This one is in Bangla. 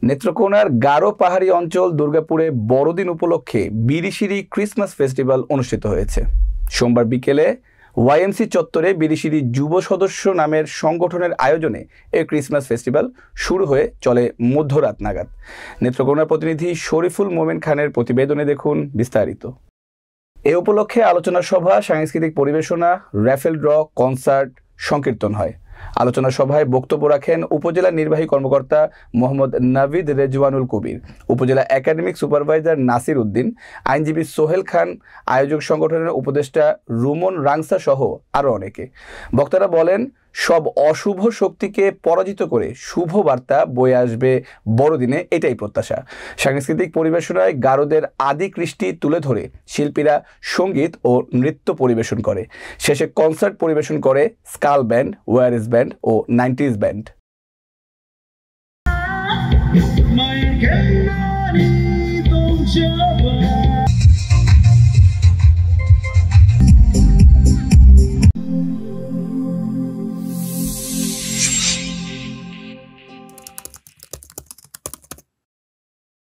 নেত্রকোনার গারো পাহাড়ি অঞ্চল দুর্গাপুরে বড়দিন উপলক্ষে বিরিশিরি ক্রিসমাস ফেস্টিভ্যাল অনুষ্ঠিত হয়েছে। সোমবার বিকেলে ওয়াইএমসি চত্বরে বিরিশিরি যুব সদস্য নামের সংগঠনের আয়োজনে এই ক্রিসমাস ফেস্টিভ্যাল শুরু হয়ে চলে মধ্যরাত নাগাদ। নেত্রকোনার প্রতিনিধি শরীফুল মোমেন খানের প্রতিবেদনে দেখুন বিস্তারিত। এ উপলক্ষে আলোচনা সভা, সাংস্কৃতিক পরিবেশনা, র্যাফেল ড্র, কনসার্ট, সংকীর্তন হয়। আলোচনা সভায় বক্তব্য রাখেন উপজেলা নির্বাহী কর্মকর্তা মোহাম্মদ নাভিদ রেজওয়ানুল কবির, উপজেলা একাডেমিক সুপারভাইজার নাসির উদ্দিন, আইনজীবী সোহেল খান, আয়োজক সংগঠনের উপদেষ্টা রুমন রাংসা সহ আরও অনেকে। বক্তারা বলেন, সব অশুভ শক্তিকে পরাজিত করে শুভ বার্তা বয়ে আসবে বড়দিনে, এটাই প্রত্যাশা। সাংস্কৃতিক পরিবেশনায় গারোদের আদি কৃষ্টি তুলে ধরে শিল্পীরা সঙ্গীত ও নৃত্য পরিবেশন করে। শেষে কনসার্ট পরিবেশন করে স্কাল ব্যান্ড, ওয়ারিস ব্যান্ড ও 90s ব্যান্ড।